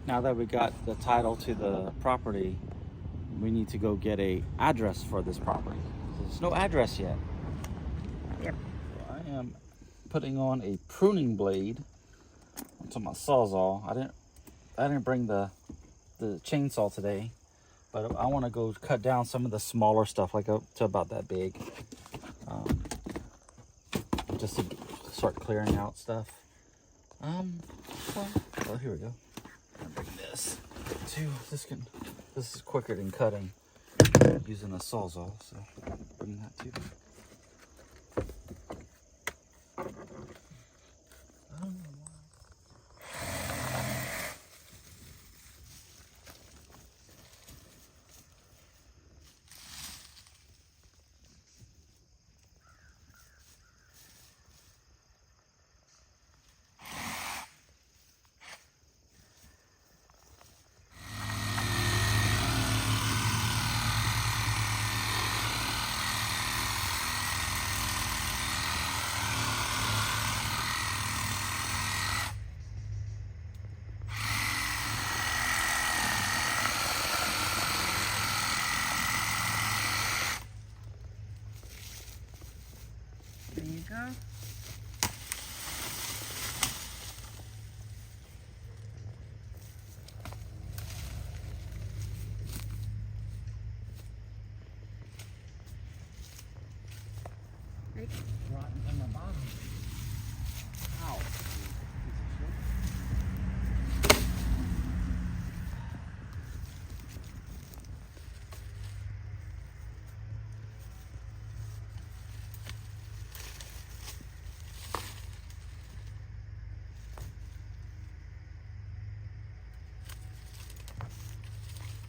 Now that we got the title to the property, we need to go get a address for this property. There's no address yet. Yep. So I am putting on a pruning blade onto my sawzall. I didn't bring the chainsaw today, but I want to go cut down some of the smaller stuff, like up to about that big, just to start clearing out stuff. Well, here we go. I'll bring this too. This is quicker than cutting using a sawzall, so bring that too. There you go. Right in my bottom. Ow.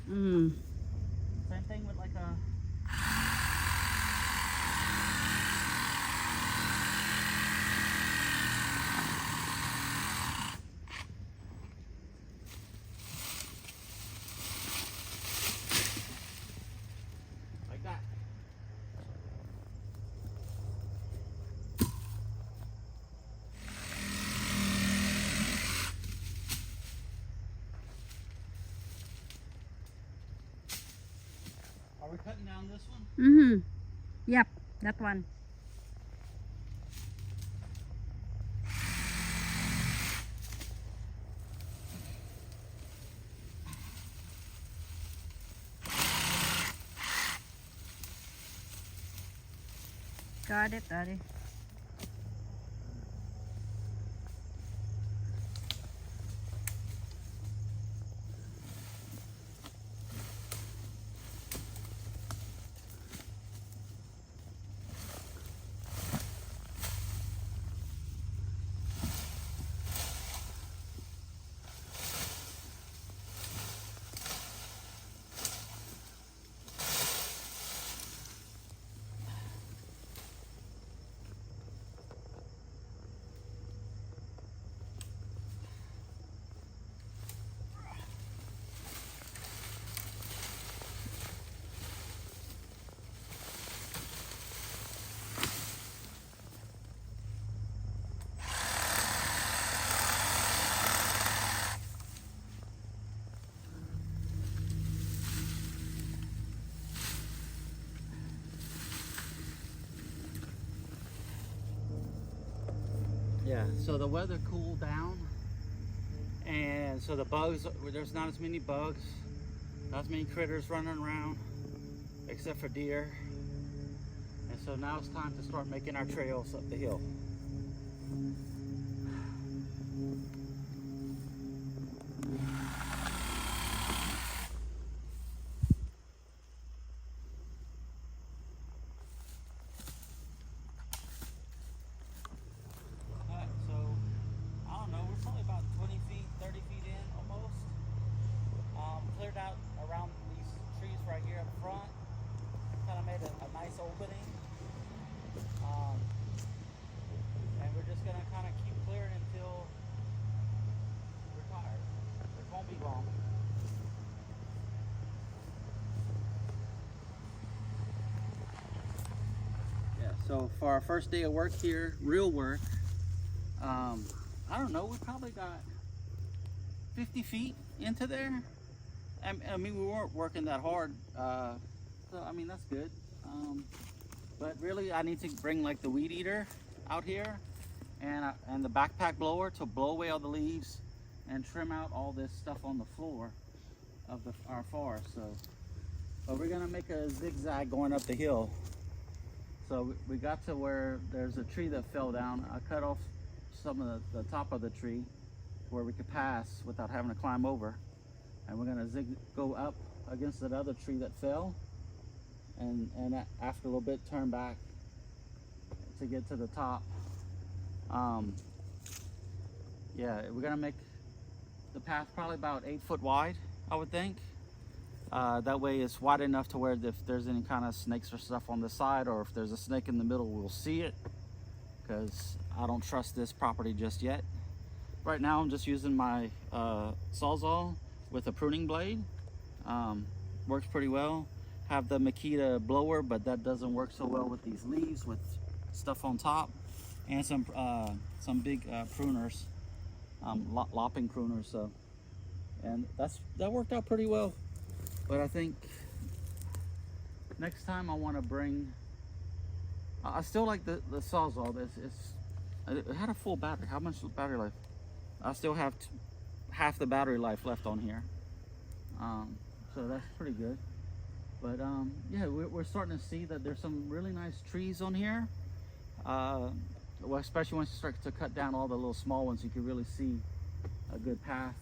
Same thing with like a like that. Are we cutting down this one? Yep, that one. Got it, Daddy. Yeah, so the weather cooled down, and so the bugs, there's not as many bugs, not as many critters running around, except for deer. And so now it's time to start making our trails up the hill. Cleared out around these trees right here up front. Kind of made a nice opening. And we're just gonna kind of keep clearing until we're tired. It won't be long. Yeah, so for our first day of work here, real work, I don't know, we probably got 50 feet into there. I mean, we weren't working that hard, so I mean that's good. But really, I need to bring like the weed eater out here and the backpack blower to blow away all the leaves and trim out all this stuff on the floor of our forest. So, but we're gonna make a zigzag going up the hill. So we got to where there's a tree that fell down. I cut off some of the top of the tree where we could pass without having to climb over. And we're gonna go up against that other tree that fell, and after a little bit turn back to get to the top. Yeah, we're gonna make the path probably about 8 foot wide, I would think. That way it's wide enough to where if there's any kind of snakes or stuff on the side, or if there's a snake in the middle, we'll see it, because I don't trust this property just yet. Right now I'm just using my Sawzall with a pruning blade. Works pretty well. Have the Makita blower, but that doesn't work so well with these leaves with stuff on top, and some big pruners, lopping pruners. So, and that worked out pretty well. But I think next time I want to bring. I still like the Sawzall. It had a full battery. How much battery life? I still have half the battery life left on here, so that's pretty good. But yeah, we're starting to see that there's some really nice trees on here. Well, especially once you start to cut down all the little small ones, you can really see a good path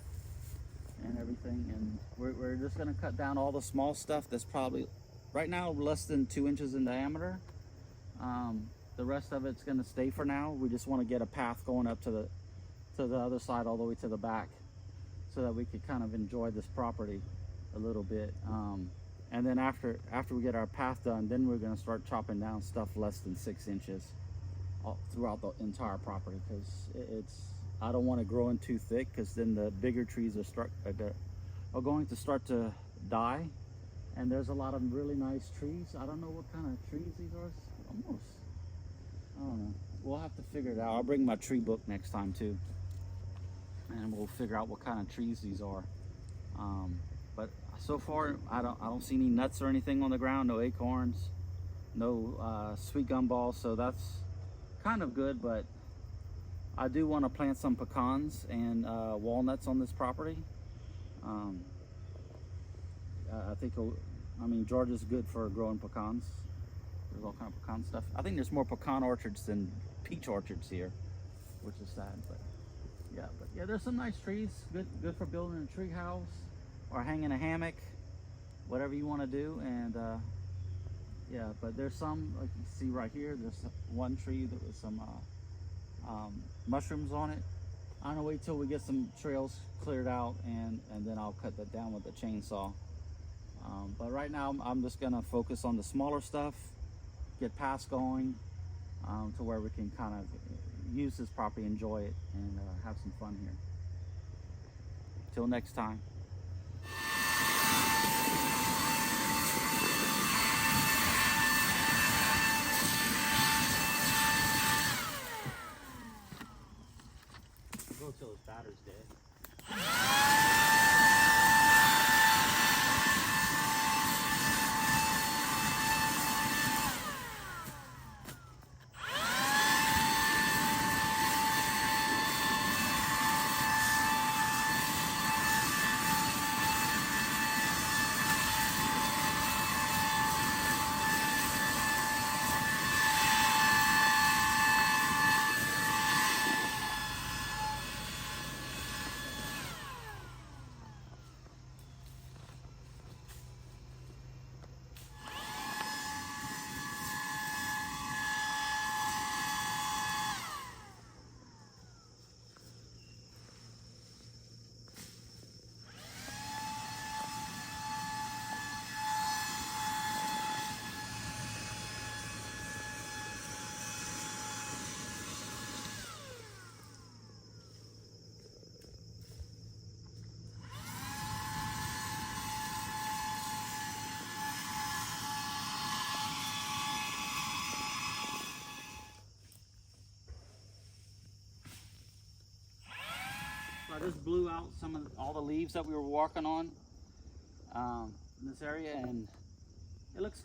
and everything. And we're just gonna cut down all the small stuff that's probably right now less than 2 inches in diameter. The rest of it's gonna stay for now. We just want to get a path going up to the other side all the way to the back, so that we could kind of enjoy this property a little bit. And then after we get our path done, then we're gonna start chopping down stuff less than 6 inches throughout the entire property, because I don't want to grow in too thick, because then the bigger trees are going to start to die. And there's a lot of really nice trees. I don't know what kind of trees these are. Almost, I don't know. We'll have to figure it out. I'll bring my tree book next time too, and we'll figure out what kind of trees these are. But so far, I don't see any nuts or anything on the ground. No acorns, no sweet gum balls. So that's kind of good. But I do want to plant some pecans and walnuts on this property. I think, I mean, Georgia's good for growing pecans. There's all kind of pecan stuff. I think there's more pecan orchards than peach orchards here, which is sad. But yeah, there's some nice trees. Good for building a tree house or hanging a hammock, whatever you want to do. And yeah, but there's some, like you see right here, there's one tree that with some mushrooms on it. I'm gonna wait till we get some trails cleared out, and then I'll cut that down with a chainsaw. But right now I'm just gonna focus on the smaller stuff, get paths going, to where we can kind of use this property, enjoy it, and have some fun here. Till next time. Go till his batter's dead. just blew out all the leaves that we were walking on in this area, and it looks,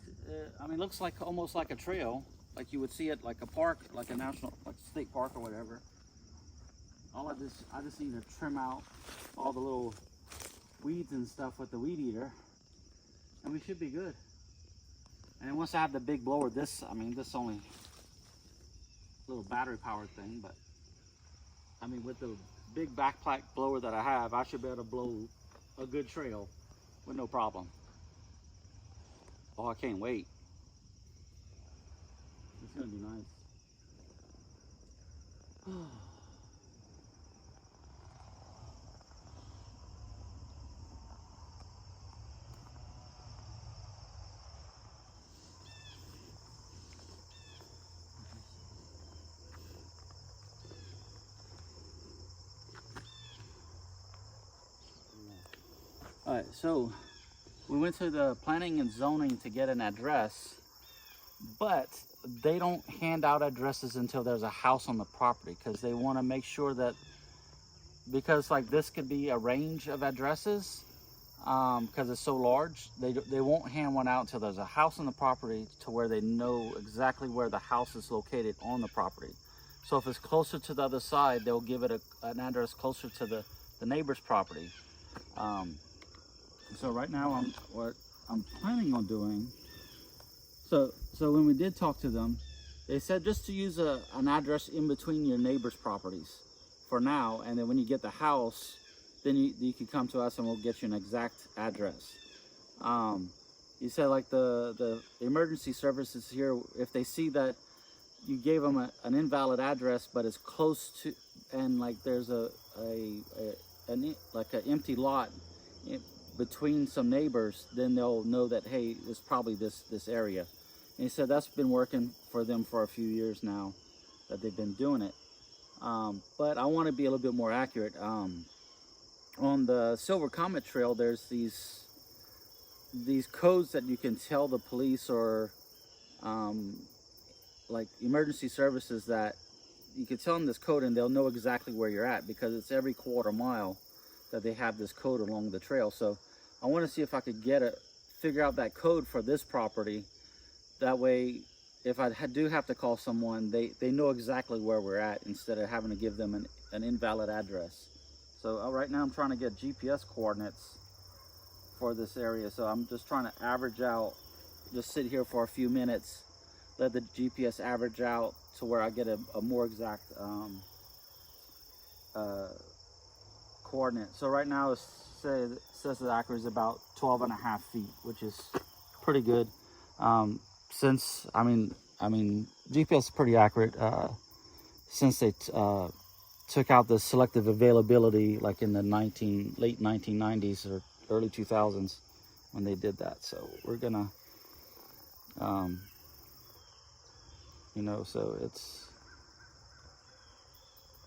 I mean, it looks like almost like a trail, like you would see it like a park, like a national, like state park or whatever. I just need to trim out all the little weeds and stuff with the weed eater, and we should be good. And then once I have the big blower, this only little battery powered thing, but I mean, with the big backpack blower that I have, I should be able to blow a good trail with no problem. Oh, I can't wait. It's gonna be nice. All right, so we went to the planning and zoning to get an address, but they don't hand out addresses until there's a house on the property, because they want to make sure that, because like this could be a range of addresses, because it's so large, they won't hand one out until there's a house on the property to where they know exactly where the house is located on the property. So if it's closer to the other side, they'll give it an address closer to the neighbor's property. So right now, what I'm planning on doing, so when we did talk to them, they said just to use an address in between your neighbor's properties for now, and then when you get the house, then you can come to us and we'll get you an exact address. You said like the emergency services here, if they see that you gave them an invalid address, but it's close to, and like there's an empty lot between some neighbors, then they'll know that, hey, it's probably this area. And he said that's been working for them for a few years now that they've been doing it. But I want to be a little bit more accurate. On the Silver Comet Trail, there's these codes that you can tell the police or like emergency services, that you can tell them this code and they'll know exactly where you're at, because it's every quarter mile that they have this code along the trail. So I want to see if I could figure out that code for this property. That way, if I do have to call someone, they know exactly where we're at, instead of having to give them an invalid address. So right now I'm trying to get GPS coordinates for this area. So I'm just trying to average out, just sit here for a few minutes, let the GPS average out to where I get a more exact coordinate. So right now it says the accuracy is about 12.5 feet, which is pretty good. Since I mean GPS is pretty accurate since they took out the selective availability, like in the late 1990s or early 2000s when they did that. So we're gonna so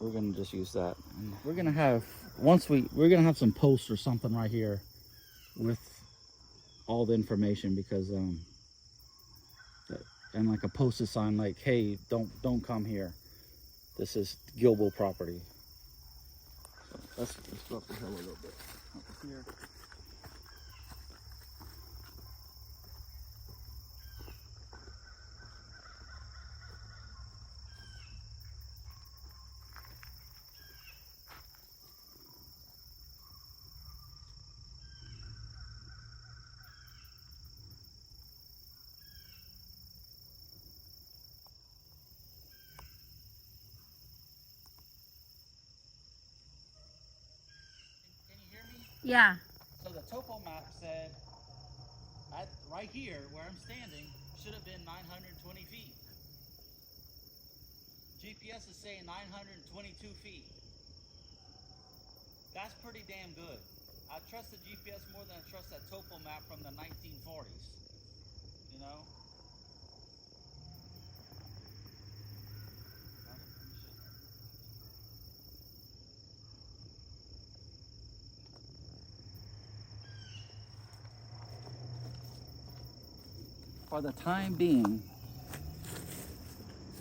we're gonna just use that, and we're gonna have some posts or something right here with all the information, because and like a posted sign like, hey, don't come here, this is Gilbo property. So let's go up the hill a little bit up here. Yeah. So the topo map said, right here where I'm standing, should have been 920 feet. GPS is saying 922 feet. That's pretty damn good. I trust the GPS more than I trust that topo map from the 1940s. You know? For the time being,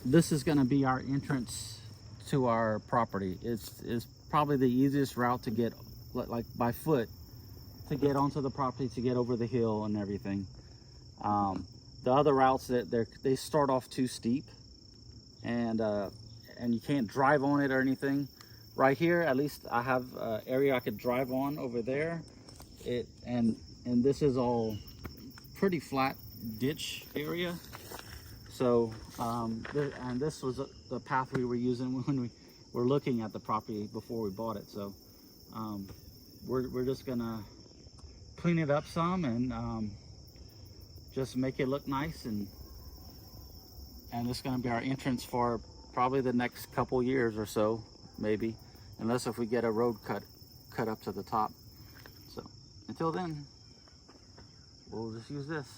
this is going to be our entrance to our property. It's probably the easiest route to get, like by foot, to get onto the property, to get over the hill and everything. The other routes, that they start off too steep, and you can't drive on it or anything. Right here, at least I have an area I could drive on over there. And this is all pretty flat ditch area. So and this was the path we were using when we were looking at the property before we bought it. So we're just gonna clean it up some and just make it look nice, and this is gonna be our entrance for probably the next couple years or so, maybe, unless if we get a road cut up to the top. So until then, we'll just use this.